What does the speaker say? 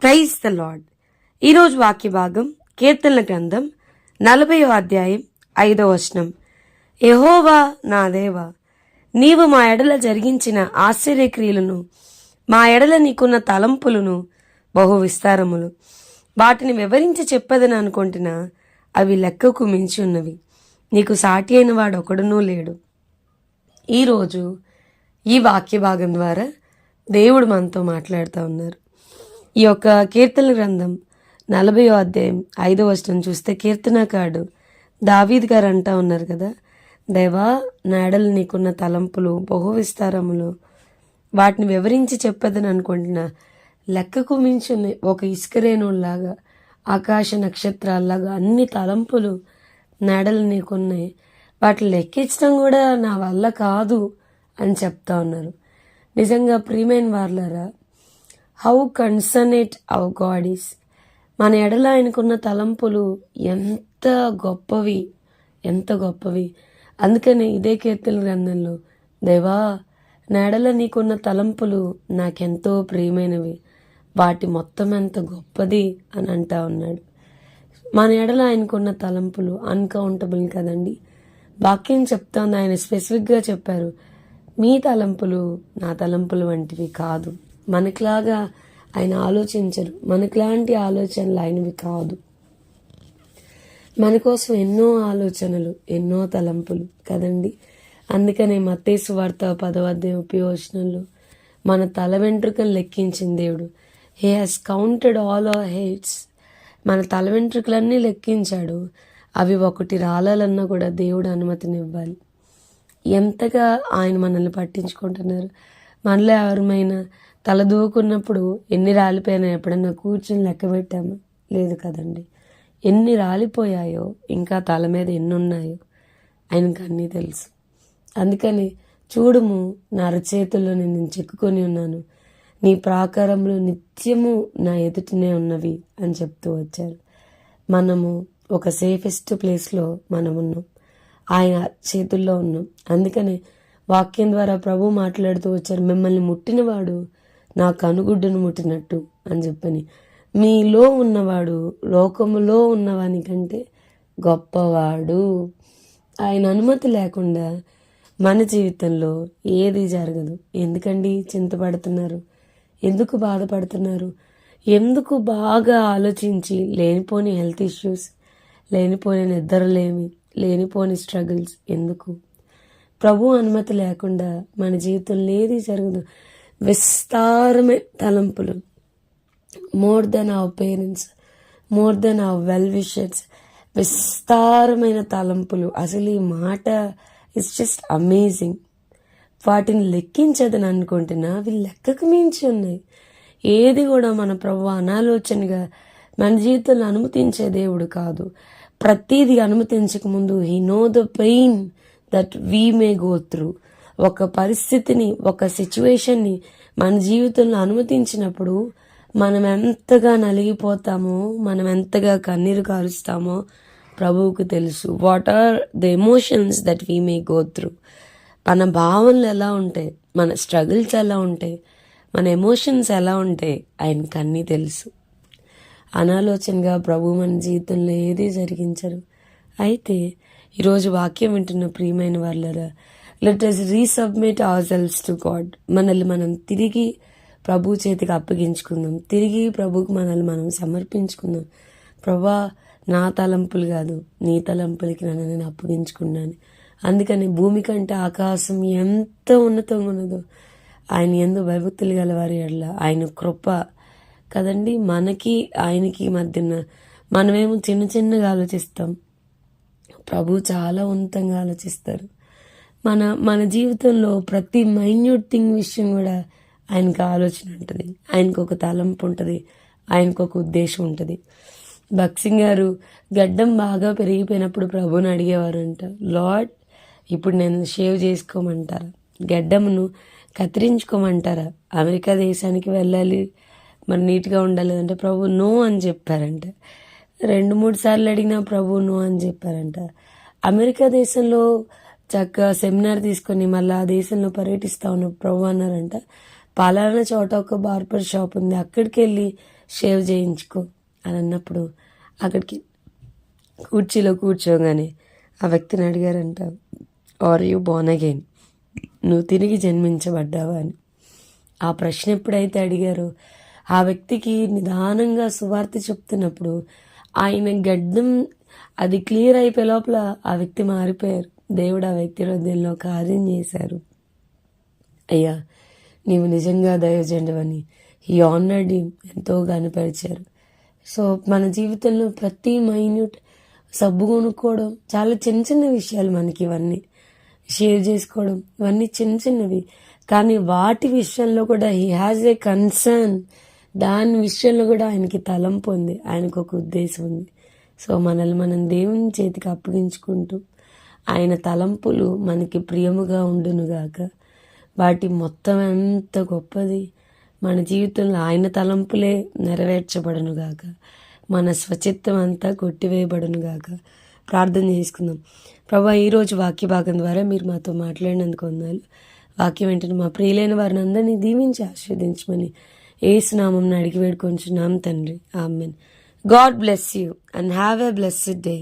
Praise the lord. ఈరోజు వాక్య భాగం కీర్తనల గ్రంథం 40వ అధ్యాయం 5వ వచనం. యెహోవా నా దేవా, నీవు మా ఎడల జరిగించిన ఆశ్చర్యక్రియలను, మా ఎడల నీకున్న తలంపులను బహు విస్తారములు. వాటిని వివరించి చెప్పదని అనుకుంటున్నా, అవి లెక్కకు మించి ఉన్నవి. నీకు సాటి అయిన వాడు ఒకడునూ లేడు. ఈరోజు ఈ వాక్య భాగం ద్వారా దేవుడు మనతో మాట్లాడుతూ ఉన్నారు. ఈ యొక్క కీర్తన గ్రంథం 40వ అధ్యాయం 5వ వచనం చూస్తే కీర్తనకారుడు దావీద్ గారు అంటా ఉన్నారు కదా, దేవా నా ఎడల నీకున్న తలంపులు బహు విస్తారములు, వాటిని వివరించి చెప్పదని అనుకుంటున్నా, లెక్కకు మించి ఉన్నాయి. ఒక ఇసుకరేణులాగా, ఆకాశ నక్షత్రాల్లాగా అన్ని తలంపులు నా ఎడల నీకున్నాయి. వాటిని లెక్కించడం కూడా నా వల్ల కాదు అని చెప్తా ఉన్నారు. నిజంగా ప్రియమైన వార్లారా, హౌ కన్సర్నేట్ అవర్ గాడ్ ఈస్. మన ఎడల ఆయనకున్న తలంపులు ఎంత గొప్పవి, ఎంత గొప్పవి. అందుకనే ఇదే కీర్తన గ్రంథంలో, దేవా నా ఎడల నీకున్న తలంపులు నాకెంతో ప్రియమైనవి, వాటి మొత్తం ఎంత గొప్పది అని అంటా ఉన్నాడు. మన ఎడల ఆయనకున్న తలంపులు అన్కౌంటబుల్ కదండి. వాక్యం చెప్తోంది, ఆయన స్పెసిఫిక్గా చెప్పారు, మీ తలంపులు నా తలంపులు వంటివి కాదు. మనకులాగా ఆయన ఆలోచించరు, మనకులాంటి ఆలోచనలు ఆయనవి కాదు. మన కోసం ఎన్నో ఆలోచనలు, ఎన్నో తలంపులు కదండి. అందుకనే మత్తయి సువార్త 10వ అధ్యాయం 30వ వచనంలో మన తల వెంట్రుకలు లెక్కించిన దేవుడు. He has counted all our hairs. మన తల వెంట్రుకలన్నీ లెక్కించాడు. అవి ఒకటి రాలాలన్నా కూడా దేవుడు అనుమతినివ్వాలి. ఎంతగా ఆయన మనల్ని పట్టించుకుంటున్నారు. మనలో ఎవరమైనా తల దూకున్నప్పుడు ఎన్ని రాలిపోయినా ఎప్పుడన్నా కూర్చొని లెక్క పెట్టామా? లేదు కదండి. ఎన్ని రాలిపోయాయో, ఇంకా తల మీద ఎన్ని ఉన్నాయో ఆయనకు అన్నీ తెలుసు. అందుకని చూడుము, నా అరచేతుల్లో నేను చిక్కుకొని ఉన్నాను, నీ ప్రాకారంలో నిత్యము నా ఎదుటినే ఉన్నవి అని చెప్తూ వచ్చారు. మనము ఒక సేఫెస్ట్ ప్లేస్లో మనం ఉన్నాం, ఆయన చేతుల్లో ఉన్నాం. అందుకనే వాక్యం ద్వారా ప్రభు మాట్లాడుతూ వచ్చారు, మిమ్మల్ని ముట్టినవాడు నా కనుగుడ్డును ముట్టినట్టు అని చెప్పని. మీలో ఉన్నవాడు లోకములో ఉన్నవాని కంటే గొప్పవాడు. ఆయన అనుమతి లేకుండా మన జీవితంలో ఏది జరగదు. ఎందుకండి చింతపడుతున్నారు? ఎందుకు బాధపడుతున్నారు? ఎందుకు బాగా ఆలోచించి లేనిపోని హెల్త్ ఇష్యూస్, లేనిపోని నిద్రలేమి, లేనిపోని స్ట్రగుల్స్ ఎందుకు? ప్రభు అనుమతి లేకుండా మన జీవితంలో ఏది జరగదు. విస్తారమైన తలంపులు, more than our parents, more than hour well wishers, విస్తారమైన తలంపులు. అసలు ఈ మాట ఇట్స్ జస్ట్ అమేజింగ్. వాటిని లెక్కించదని అనుకుంటున్నా, అవి లెక్కకు మించి ఉన్నాయి. ఏది కూడా మన ప్రభు అనాలోచనగా మన జీవితంలో అనుమతించే దేవుడు కాదు. ప్రతిదీ అనుమతించక ముందు he know the pain that we may go through. ఒక పరిస్థితిని, ఒక సిచ్యువేషన్ని మన జీవితంలో అనుమతించినప్పుడు మనం ఎంతగా నలిగిపోతామో, మనం ఎంతగా కన్నీరు కారుస్తామో ప్రభువుకు తెలుసు. What are the emotions that we may go through. మన భావనలు ఎలా ఉంటాయి, మన స్ట్రగుల్స్ ఎలా ఉంటాయి, మన ఎమోషన్స్ ఎలా ఉంటాయి, ఆయనకు అన్నీ తెలుసు. అనాలోచనగా ప్రభు మన జీవితంలో ఏది జరిగించరు. అయితే ఈరోజు వాక్యం వింటున్న ప్రియమైన వాళ్ళరా, let us resubmit our selves to God. మనల్ని మనం తిరిగి ప్రభు చేతికి అప్పగించుకుందాం. తిరిగి ప్రభుకి మనల్ని మనం సమర్పించుకుందాం. ప్రభా, నా తలంపులు కాదు, నీ తలంపులకి నన్ను నేను అప్పగించుకున్నాను. అందుకని భూమి కంటే ఆకాశం ఎంత ఉన్నతంగా ఉన్నదో ఆయన యందు భయభక్తులు గల వారి ఎడల ఆయన కృప కదండి. మనకి ఆయనకి మధ్యన మనమేమో చిన్న చిన్నగా ఆలోచిస్తాం, ప్రభు చాలా ఉన్నతంగా ఆలోచిస్తారు. మన జీవితంలో ప్రతి మైన్యూట్ థింగ్ విషయం కూడా ఆయనకు ఆలోచన ఉంటుంది, ఆయనకు ఒక తలంపు ఉంటుంది, ఆయనకు ఒక ఉద్దేశం ఉంటుంది. భక్సింగ్ గారు గడ్డం బాగా పెరిగిపోయినప్పుడు ప్రభుని అడిగేవారంట, లార్డ్ ఇప్పుడు నేను షేవ్ చేసుకోమంటారా, గడ్డమును కత్తిరించుకోమంటారా, అమెరికా దేశానికి వెళ్ళాలి మరి నీట్గా ఉండాలి అంటే ప్రభు నో అని చెప్పారంట. 2-3 సార్లు అడిగినా ప్రభు నో అని చెప్పారంట. అమెరికా దేశంలో చక్కగా సెమినార్ తీసుకొని మళ్ళీ ఆ దేశంలో పర్యటిస్తా ఉన్న ప్రభు అన్నారంట, పలానా చోట ఒక బార్బర్ షాప్ ఉంది, అక్కడికి వెళ్ళి షేవ్ చేయించుకో అని అన్నప్పుడు అక్కడికి కుర్చీలో కూర్చోగానే ఆ వ్యక్తిని అడిగారంట, ఆర్ యూ బోర్న్ అగైన్, నువ్వు తిరిగి జన్మించబడ్డావా అని. ఆ ప్రశ్న ఎప్పుడైతే అడిగారో ఆ వ్యక్తికి నిదానంగా సువార్త చెప్తున్నప్పుడు ఆయన గడ్డం అది క్లియర్ అయిపోయే లోపల ఆ వ్యక్తి మారిపోయారు. దేవుడు ఆ వ్యక్తి హృదయంలో కార్యం చేశారు. అయ్యా, నీవు నిజంగా దైవజనుడవని ఈ ఆనర్డ్ ఎంతో కనపరిచారు. సో మన జీవితంలో ప్రతి మైన్యూట్ సబ్బు కొనుక్కోవడం చాలా చిన్న చిన్న విషయాలు, మనకి ఇవన్నీ షేర్ చేసుకోవడం ఇవన్నీ చిన్న చిన్నవి, కానీ వాటి విషయంలో కూడా హీ హ్యాజ్ ఏ కన్సర్న్. దాని విషయంలో కూడా ఆయనకి తలంపు ఉంది, ఆయనకు ఒక ఉద్దేశం ఉంది. సో మనల్ని మనం దేవుని చేతికి అప్పగించుకుంటూ ఆయన తలంపులు మనకి ప్రియముగా ఉండునుగాక. వాటి మొత్తం ఎంత గొప్పది, మన జీవితంలో ఆయన తలంపులే నెరవేర్చబడునుగాక, మన స్వచిత్తం అంతా కొట్టివేయబడునుగాక. ప్రార్థన చేసుకుందాం. ప్రభా, ఈరోజు వాక్య భాగం ద్వారా మీరు మాతో మాట్లాడినందుకు వందనాలు. వాక్యం వెంటనే మా ప్రియులైన వారిని అందరినీ దీవించి ఆశీర్వదించమని యేసు నామమున అడిగి వేడుకొంచున్నాం తండ్రి. Amen. God bless you and have a blessed day.